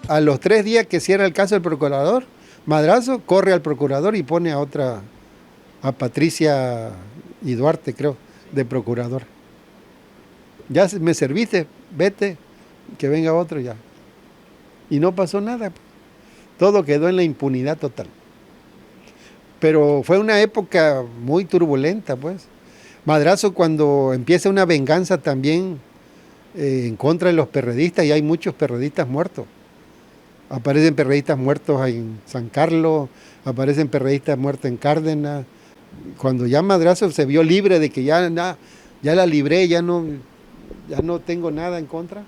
A los 3 días que cierra el caso el procurador, Madrazo corre al procurador y pone a otra, a Patricia y Duarte, creo, de procurador. Ya me serviste, vete, que venga otro ya. Y no pasó nada. Todo quedó en la impunidad total. Pero fue una época muy turbulenta, pues. Madrazo, cuando empieza una venganza también en contra de los perredistas, y hay muchos perredistas muertos. Aparecen perredistas muertos en San Carlos, aparecen perredistas muertos en Cárdenas. Cuando ya Madrazo se vio libre de que ya la libré, ya no tengo nada en contra.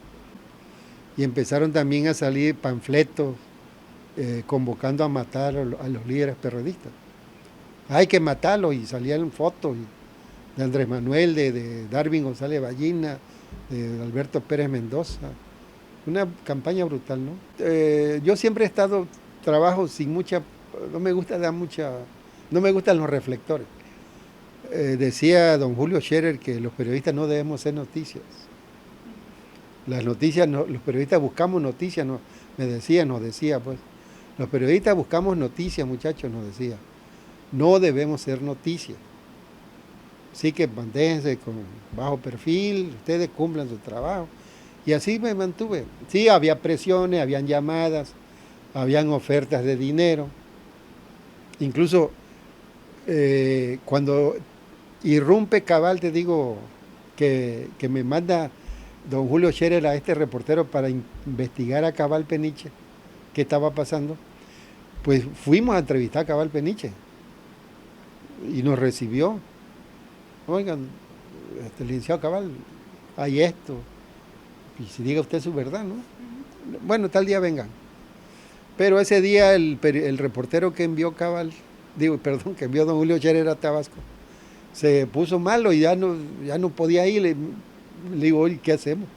Y empezaron también a salir panfletos convocando a matar a los líderes perredistas. Hay que matarlo, y salían fotos de Andrés Manuel, de Darwin González Ballina, de Alberto Pérez Mendoza. Una campaña brutal, ¿no? Yo siempre he estado, trabajo sin mucha, no me gusta no me gustan los reflectores. Decía don Julio Scherer que los periodistas no debemos hacer noticias. Las noticias, los periodistas buscamos noticias, nos decía, pues. Los periodistas buscamos noticias, muchachos, nos decía. No debemos ser noticias. Así que manténganse con bajo perfil, ustedes cumplan su trabajo. Y así me mantuve. Sí, había presiones, habían llamadas, habían ofertas de dinero. Incluso cuando irrumpe Cabal, te digo, que me manda don Julio Scherer a este reportero para investigar a Cabal Peniche, qué estaba pasando, pues fuimos a entrevistar a Cabal Peniche y nos recibió. Oigan, licenciado Cabal, hay esto, y si diga usted su verdad, ¿no? Bueno, tal día vengan. Pero ese día el reportero que envió Cabal, que envió don Julio Scherer a Tabasco, se puso malo y ya no podía ir. Le digo, oye, ¿qué hacemos?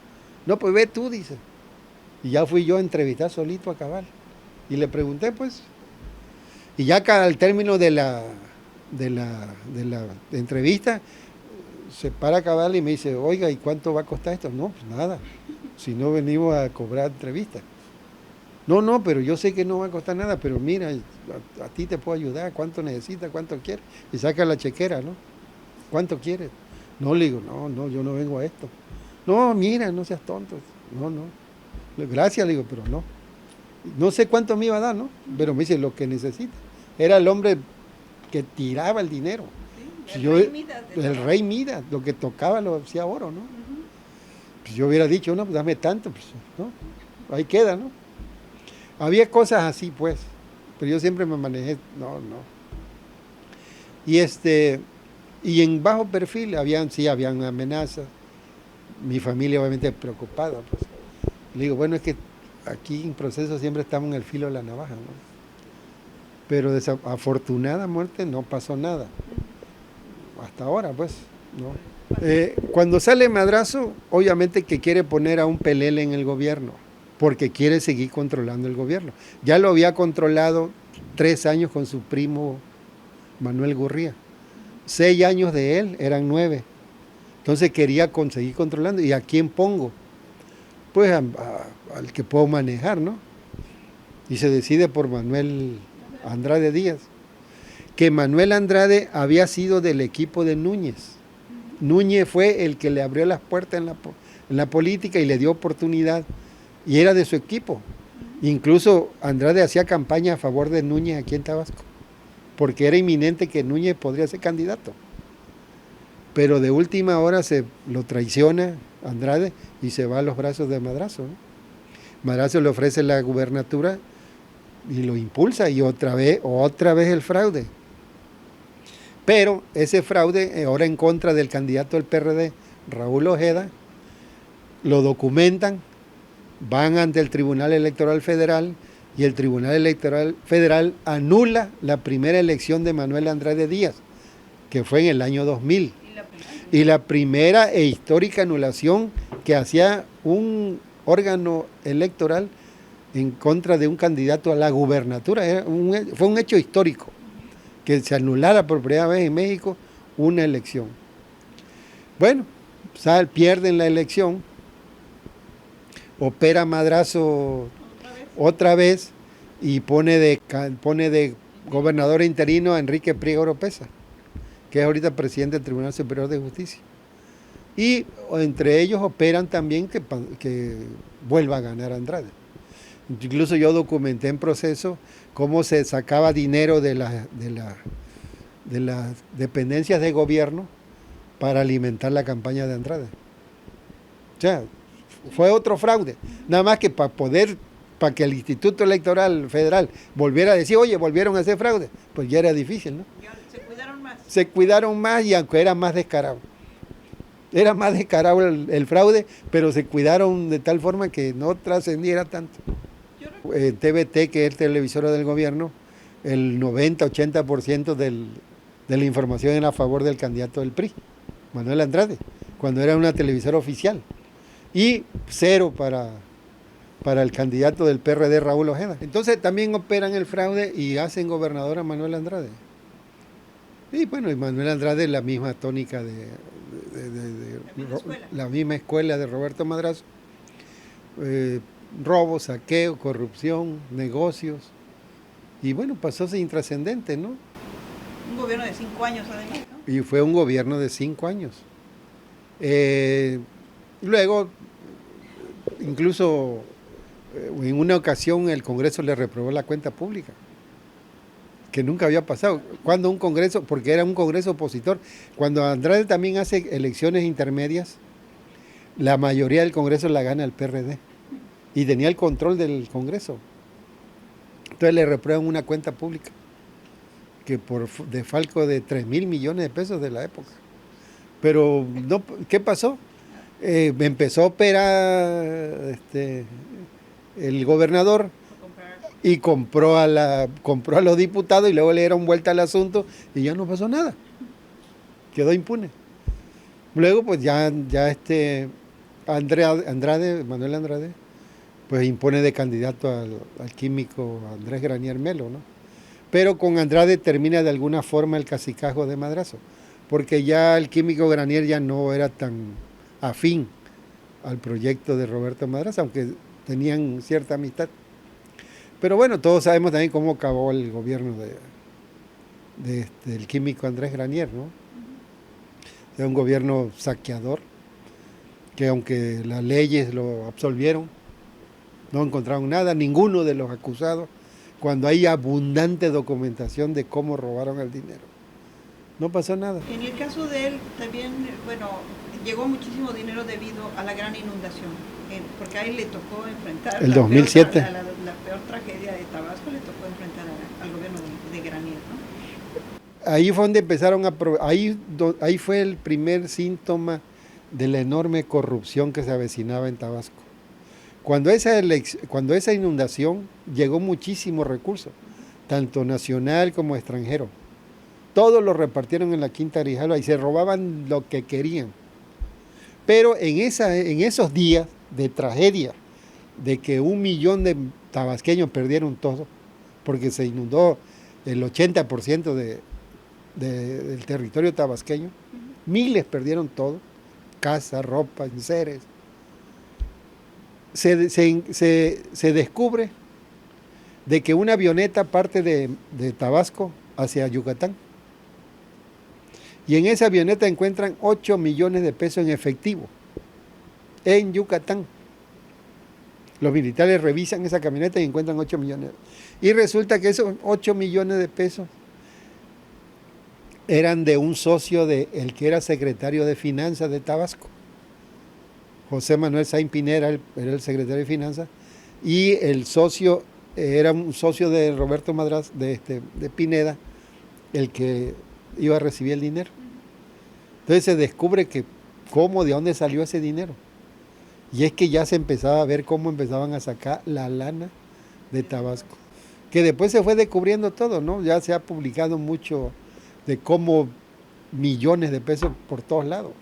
No, pues ve tú, dice. Y ya fui yo a entrevistar solito a Cabal. Y le pregunté, pues. Y ya al término de la entrevista, se para Cabal y me dice, oiga, ¿y cuánto va a costar esto? No, pues nada, si no venimos a cobrar entrevistas. No, pero yo sé que no va a costar nada, pero mira, a ti te puedo ayudar, ¿cuánto necesitas? ¿Cuánto quieres? Y saca la chequera, ¿no? ¿Cuánto quieres? No, le digo, no, yo no vengo a esto. No, mira, no seas tonto. No. Gracias, le digo, pero no. No sé cuánto me iba a dar, ¿no? Pero me dice, lo que necesita. Era el hombre que tiraba el dinero. Sí, el rey Midas, lo que tocaba lo hacía oro, ¿no? Pues yo hubiera dicho, no, pues dame tanto, pues, ¿no? Ahí queda, ¿no? Había cosas así, pues, pero yo siempre me manejé, no. Y en bajo perfil habían amenazas. Mi familia obviamente preocupada, pues. Le digo, bueno, es que aquí en proceso siempre estamos en el filo de la navaja, ¿no? Pero desafortunada muerte no pasó nada. Hasta ahora, pues, ¿no? Cuando sale Madrazo, obviamente que quiere poner a un pelele en el gobierno, porque quiere seguir controlando el gobierno. Ya lo había controlado 3 años con su primo Manuel Gurría. 6 años de él, eran 9. Entonces quería seguir controlando. ¿Y a quién pongo? Pues al que puedo manejar, ¿no? Y se decide por Manuel Andrade Díaz. Que Manuel Andrade había sido del equipo de Núñez. Núñez fue el que le abrió las puertas en la política y le dio oportunidad. Y era de su equipo. Incluso Andrade hacía campaña a favor de Núñez aquí en Tabasco, porque era inminente que Núñez podría ser candidato. Pero de última hora se lo traiciona Andrade y se va a los brazos de Madrazo, ¿no? Madrazo le ofrece la gubernatura y lo impulsa, y otra vez el fraude. Pero ese fraude, ahora en contra del candidato del PRD, Raúl Ojeda, lo documentan, van ante el Tribunal Electoral Federal, y el Tribunal Electoral Federal anula la primera elección de Manuel Andrade Díaz, que fue en el año 2000. Y la primera e histórica anulación que hacía un órgano electoral en contra de un candidato a la gubernatura. Fue un hecho histórico, que se anulara por primera vez en México una elección. Bueno, pierden la elección, opera Madrazo otra vez y pone de gobernador interino a Enrique Priego Oropesa, que es ahorita presidente del Tribunal Superior de Justicia. Y entre ellos operan también que vuelva a ganar Andrade. Incluso yo documenté en proceso cómo se sacaba dinero de las dependencias de gobierno para alimentar la campaña de Andrade. O sea, fue otro fraude. Nada más que para que el Instituto Electoral Federal volviera a decir, oye, volvieron a hacer fraude, pues ya era difícil, ¿no? Se cuidaron más. Se cuidaron más y aunque era más descarado. Era más descarado el fraude, pero se cuidaron de tal forma que no trascendiera tanto. TVT, que es el televisor del gobierno, el 90-80% de la información era a favor del candidato del PRI, Manuel Andrade, cuando era una televisora oficial. Y cero para el candidato del PRD, Raúl Ojeda. Entonces también operan el fraude y hacen gobernador a Manuel Andrade. Y bueno, y Manuel Andrade es la misma tónica la misma escuela de Roberto Madrazo. Robo, saqueo, corrupción, negocios. Y bueno, pasó sin intrascendente, ¿no? Un gobierno de 5 años además, ¿no? Y fue un gobierno de 5 años. Luego, incluso en una ocasión el Congreso le reprobó la cuenta pública, que nunca había pasado. Cuando un Congreso, porque era un Congreso opositor, cuando Andrade también hace elecciones intermedias, la mayoría del Congreso la gana el PRD y tenía el control del Congreso. Entonces le reprueban una cuenta pública, que por desfalco de 3,000 millones de pesos de la época. Pero no, ¿qué pasó? Empezó a operar el gobernador y compró a los diputados y luego le dieron vuelta al asunto y ya no pasó nada. Quedó impune. Luego pues ya Manuel Andrade, pues impone de candidato al químico Andrés Granier Melo, ¿no? Pero con Andrade termina de alguna forma el cacicajo de Madrazo, porque ya el químico Granier ya no era tan afín al proyecto de Roberto Madrazo, aunque tenían cierta amistad. Pero bueno, todos sabemos también cómo acabó el gobierno del químico Andrés Granier, ¿no? Era un gobierno saqueador, que aunque las leyes lo absolvieron, no encontraron nada, ninguno de los acusados, cuando hay abundante documentación de cómo robaron el dinero. No pasó nada. En el caso de él también, bueno, llegó muchísimo dinero debido a la gran inundación, porque a él le tocó enfrentar el 2007. La peor tragedia de Tabasco, le tocó enfrentar al gobierno de Granier, ¿no? Ahí fue donde empezaron ahí fue el primer síntoma de la enorme corrupción que se avecinaba en Tabasco. Cuando esa inundación llegó muchísimos recursos, tanto nacional como extranjero. Todos los repartieron en la Quinta Grijalva y se robaban lo que querían. Pero en esos días de tragedia, de que 1 millón de tabasqueños perdieron todo, porque se inundó el 80% del territorio tabasqueño, miles perdieron todo, casa, ropa, enseres. Se descubre de que una avioneta parte de Tabasco hacia Yucatán. Y en esa avioneta encuentran 8 millones de pesos en efectivo, en Yucatán. Los militares revisan esa camioneta y encuentran 8 millones. Y resulta que esos 8 millones de pesos eran de un socio el que era secretario de Finanzas de Tabasco. José Manuel Saín Pineda era el secretario de Finanzas, y el socio era un socio de Roberto Madrazo, de Pineda, el que iba a recibir el dinero. Entonces se descubre de dónde salió ese dinero. Y es que ya se empezaba a ver cómo empezaban a sacar la lana de Tabasco. Que después se fue descubriendo todo, ¿no? Ya se ha publicado mucho de cómo millones de pesos por todos lados.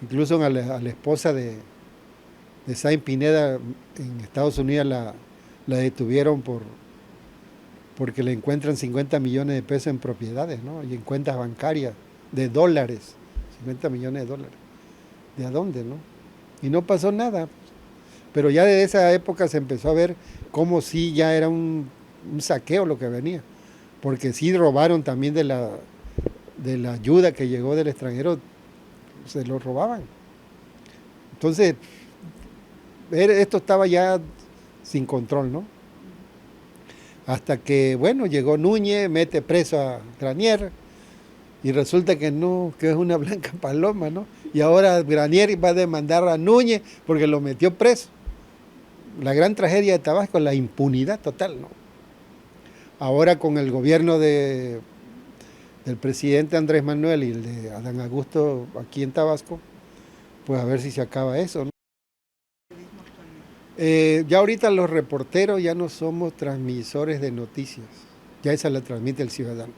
Incluso a la esposa de Saín Pineda en Estados Unidos la detuvieron porque le encuentran 50 millones de pesos en propiedades, ¿no? Y en cuentas bancarias de dólares, 50 millones de dólares. ¿De a dónde, no? Y no pasó nada. Pero ya desde esa época se empezó a ver como si ya era un saqueo lo que venía, porque sí robaron también de la ayuda que llegó del extranjero, se lo robaban. Entonces, esto estaba ya sin control, ¿no? Hasta que, bueno, llegó Núñez, mete preso a Granier, y resulta que no, que es una blanca paloma, ¿no? Y ahora Granier va a demandar a Núñez porque lo metió preso. La gran tragedia de Tabasco es la impunidad total, ¿no? Ahora con el gobierno del presidente Andrés Manuel y el de Adán Augusto aquí en Tabasco, pues a ver si se acaba eso, ¿no? Ya ahorita los reporteros ya no somos transmisores de noticias, ya esa la transmite el ciudadano.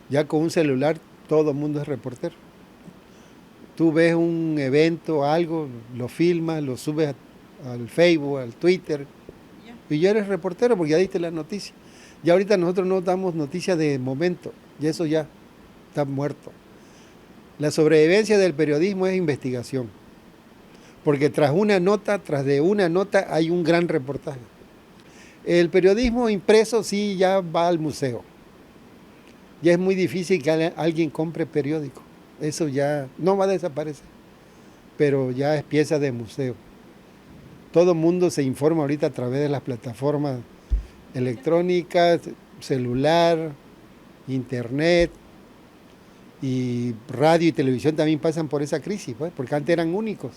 Ya con un celular todo el mundo es reportero. Tú ves un evento, algo, lo filmas, lo subes al Facebook, al Twitter, y ya eres reportero porque ya diste la noticia. Ya ahorita nosotros no damos noticias de momento, y eso ya está muerto. La sobrevivencia del periodismo es investigación, porque tras de una nota hay un gran reportaje. El periodismo impreso sí ya va al museo. Ya es muy difícil que alguien compre periódico. Eso ya no va a desaparecer, pero ya es pieza de museo. Todo el mundo se informa ahorita a través de las plataformas electrónicas, celular, internet, y radio y televisión también pasan por esa crisis, pues, porque antes eran únicos.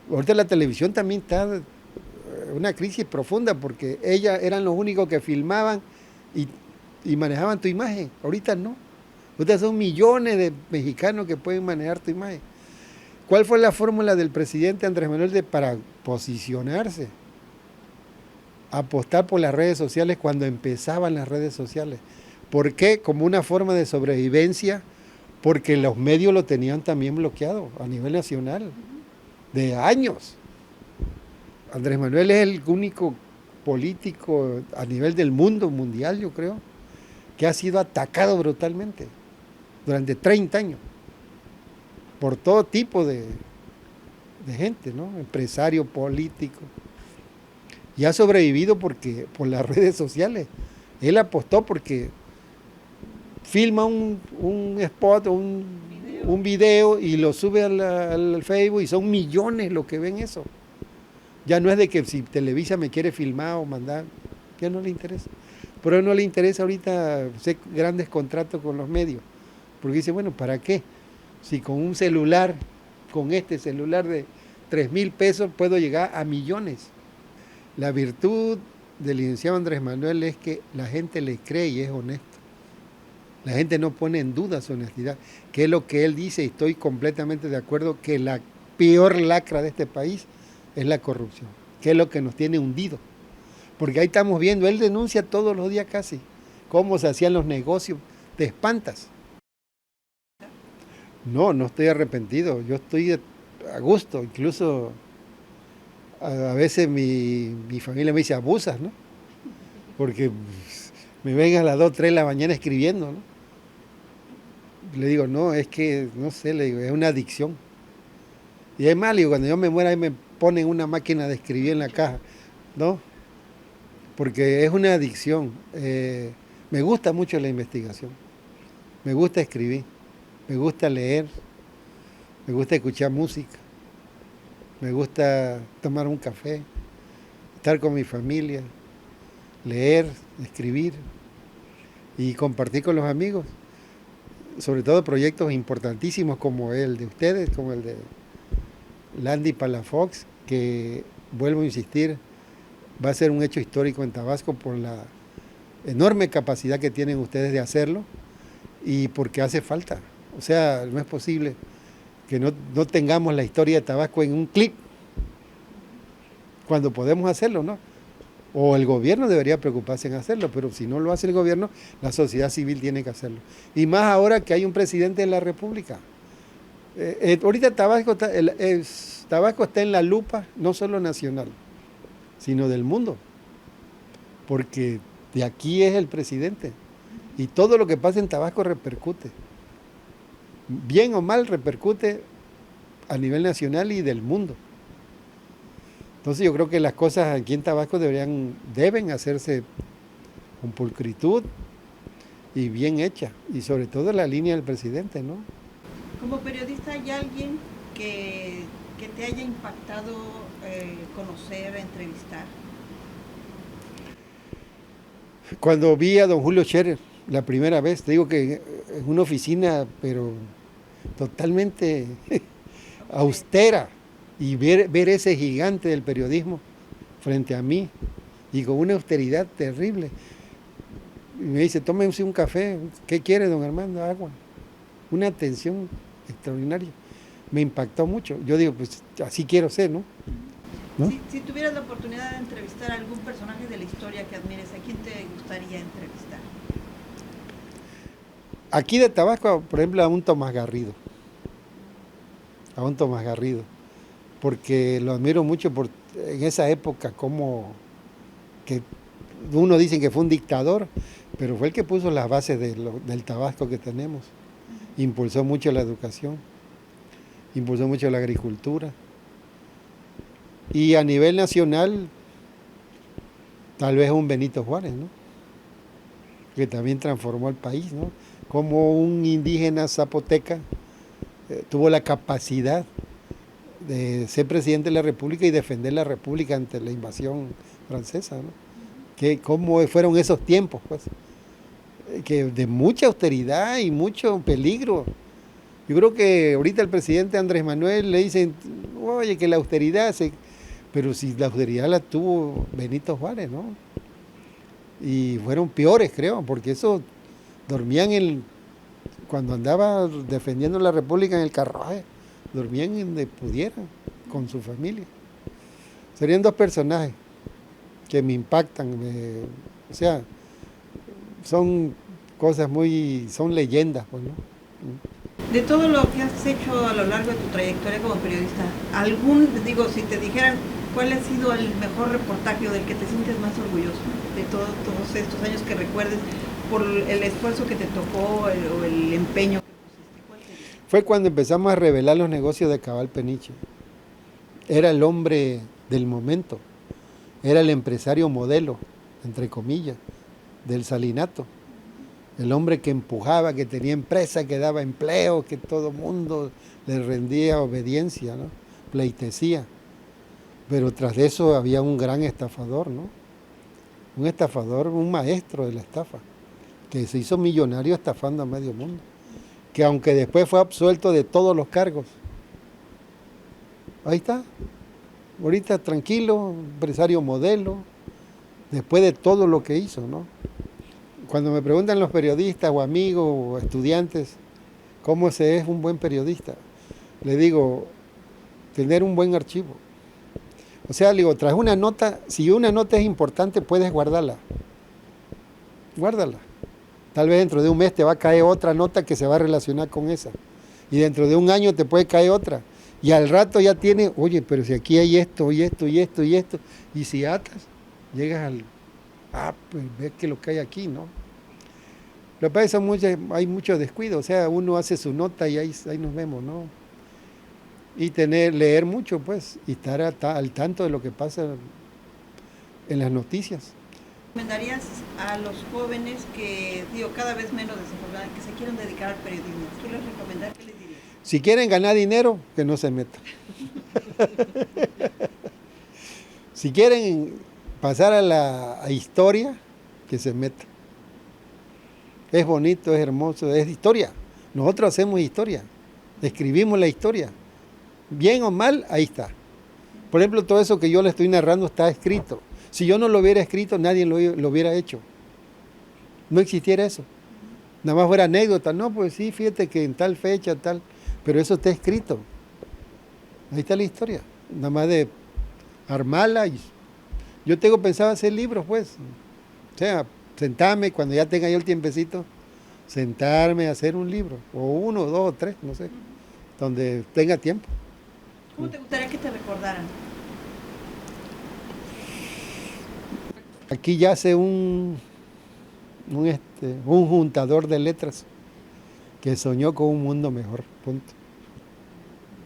Ahorita la televisión también está en una crisis profunda porque ellas eran los únicos que filmaban y manejaban tu imagen. Ahorita no. Ahorita son millones de mexicanos que pueden manejar tu imagen. ¿Cuál fue la fórmula del presidente Andrés Manuel para posicionarse? Apostar por las redes sociales cuando empezaban las redes sociales. ¿Por qué? Como una forma de sobrevivencia, porque los medios lo tenían también bloqueado a nivel nacional, de años. Andrés Manuel es el único político a nivel del mundo, mundial, yo creo, que ha sido atacado brutalmente durante 30 años por todo tipo de gente, ¿no? Empresario, político. Y ha sobrevivido por las redes sociales. Él apostó porque filma un spot, un video y lo sube al Facebook y son millones los que ven eso. Ya no es de que si Televisa me quiere filmar o mandar, ya no le interesa. Pero no le interesa ahorita hacer grandes contratos con los medios. Porque dice, bueno, ¿para qué? Si con un celular, con este celular de 3,000 pesos puedo llegar a millones. La virtud del licenciado Andrés Manuel es que la gente le cree y es honesto. La gente no pone en duda su honestidad, que es lo que él dice, y estoy completamente de acuerdo, que la peor lacra de este país es la corrupción, que es lo que nos tiene hundidos. Porque ahí estamos viendo, él denuncia todos los días casi, cómo se hacían los negocios, te espantas. No estoy arrepentido, yo estoy a gusto, incluso a veces mi familia me dice, abusas, ¿no? Porque me ven a las 2, 3 de la mañana escribiendo, ¿no? Le digo, no, es que, no sé, le digo, es una adicción. Y es más, le digo, cuando yo me muera, ahí me ponen una máquina de escribir en la caja, ¿no? Porque es una adicción. Me gusta mucho la investigación, me gusta escribir, me gusta leer, me gusta escuchar música, me gusta tomar un café, estar con mi familia, leer, escribir y compartir con los amigos, sobre todo proyectos importantísimos como el de ustedes, como el de Landy Palafox, que, vuelvo a insistir, va a ser un hecho histórico en Tabasco por la enorme capacidad que tienen ustedes de hacerlo y porque hace falta. O sea, no es posible que no tengamos la historia de Tabasco en un clip cuando podemos hacerlo, ¿no? O el gobierno debería preocuparse en hacerlo, pero si no lo hace el gobierno, la sociedad civil tiene que hacerlo. Y más ahora que hay un presidente de la República. Ahorita Tabasco está en la lupa, no solo nacional, sino del mundo, porque de aquí es el presidente. Y todo lo que pasa en Tabasco repercute. Bien o mal repercute a nivel nacional y del mundo. Entonces yo creo que las cosas aquí en Tabasco deben hacerse con pulcritud y bien hechas, y sobre todo la línea del presidente, ¿no? Como periodista, ¿hay alguien que te haya impactado conocer, entrevistar? Cuando vi a don Julio Scherer la primera vez, te digo que en una oficina, pero totalmente austera, y ver ese gigante del periodismo frente a mí, y con una austeridad terrible. Y me dice, tómese un café, ¿qué quiere, don Armando? Agua. Una atención extraordinaria. Me impactó mucho. Yo digo, pues así quiero ser, ¿no? ¿No? Si tuvieras la oportunidad de entrevistar a algún personaje de la historia que admires, ¿a quién te gustaría entrevistar? Aquí de Tabasco, por ejemplo, a un Tomás Garrido. A un Tomás Garrido. Porque lo admiro mucho en esa época, como que uno dice que fue un dictador, pero fue el que puso las bases del Tabasco que tenemos. Impulsó mucho la educación, impulsó mucho la agricultura. Y a nivel nacional, tal vez un Benito Juárez, ¿no? Que también transformó el país, ¿no? Como un indígena zapoteca tuvo la capacidad de ser presidente de la República y defender la República ante la invasión francesa, ¿no? Cómo fueron esos tiempos, pues, que de mucha austeridad y mucho peligro. Yo creo que ahorita el presidente Andrés Manuel le dicen, oye, que la austeridad, pero si la austeridad la tuvo Benito Juárez, ¿no? Y fueron peores, creo, porque eso dormían cuando andaba defendiendo la República en el carruaje, dormían en donde pudieran, con su familia. Serían dos personajes que me impactan, o sea, son cosas son leyendas, pues, ¿no? De todo lo que has hecho a lo largo de tu trayectoria como periodista, si te dijeran cuál ha sido el mejor reportaje o del que te sientes más orgulloso de todos estos años que recuerdes por el esfuerzo que te tocó o el empeño que pusiste, ¿cuál sería? Fue cuando empezamos a revelar los negocios de Cabal Peniche. Era el hombre del momento, era el empresario modelo, entre comillas, del salinato. El hombre que empujaba, que tenía empresa, que daba empleo, que todo mundo le rendía obediencia, ¿no? Pleitesía. Pero tras de eso había un gran estafador, ¿no? Un estafador, un maestro de la estafa, que se hizo millonario estafando a medio mundo, que aunque después fue absuelto de todos los cargos. Ahí está, ahorita tranquilo, empresario modelo, después de todo lo que hizo, ¿no? Cuando me preguntan los periodistas o amigos o estudiantes cómo se es un buen periodista, le digo, tener un buen archivo. O sea, le digo, tras una nota, si una nota es importante, puedes guardarla. Guárdala. Tal vez dentro de un mes te va a caer otra nota que se va a relacionar con esa. Y dentro de un año te puede caer otra. Y al rato ya tiene, oye, pero si aquí hay esto, y esto, y esto, y esto. Y si atas, llegas pues ves que lo que hay aquí, ¿no? Lo que pasa es que hay mucho descuido. O sea, uno hace su nota y ahí nos vemos, ¿no? Y leer mucho, pues, y estar al tanto de lo que pasa en las noticias. ¿Recomendarías a los jóvenes cada vez menos desinformados, que se quieran dedicar al periodismo? ¿Tú les recomendarías? ¿Qué les dirías? Si quieren ganar dinero, que no se metan. Si quieren pasar a la historia, que se metan. Es bonito, es hermoso, es historia. Nosotros hacemos historia, escribimos la historia. Bien o mal, ahí está. Por ejemplo, todo eso que yo le estoy narrando está escrito. Si yo no lo hubiera escrito, nadie lo hubiera hecho. No existiera eso. Nada más fuera anécdota. No, pues sí, fíjate que en tal fecha, tal. Pero eso está escrito. Ahí está la historia. Nada más de armarla. Yo tengo pensado hacer libros, pues. O sea, sentarme, cuando ya tenga yo el tiempecito, sentarme a hacer un libro. O uno, dos o tres, no sé. Donde tenga tiempo. ¿Cómo te gustaría que te recordaran? Aquí yace un juntador de letras que soñó con un mundo mejor, punto.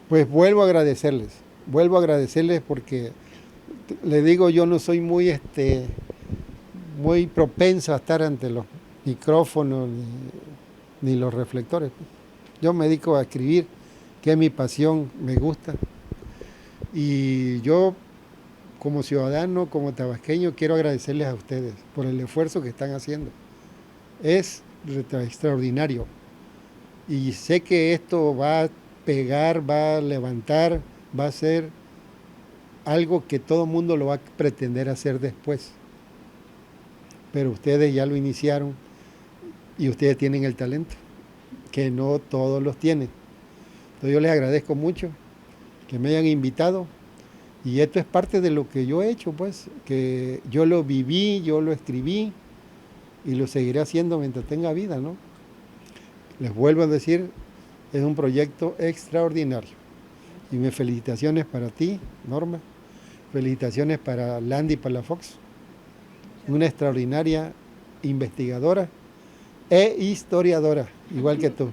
Pues vuelvo a agradecerles porque Le digo, yo no soy muy propenso a estar ante los micrófonos ni los reflectores. Yo me dedico a escribir, que es mi pasión, me gusta. Y yo, como ciudadano, como tabasqueño, quiero agradecerles a ustedes por el esfuerzo que están haciendo. Es extraordinario. Y sé que esto va a pegar, va a levantar, va a ser algo que todo el mundo lo va a pretender hacer después. Pero ustedes ya lo iniciaron y ustedes tienen el talento, que no todos los tienen. Entonces yo les agradezco mucho que me hayan invitado y esto es parte de lo que yo he hecho, pues, que yo lo viví, yo lo escribí y lo seguiré haciendo mientras tenga vida, ¿no? Les vuelvo a decir, es un proyecto extraordinario. Y mis felicitaciones para ti, Norma. Felicitaciones para Landy Palafox, una extraordinaria investigadora e historiadora, igual que tú.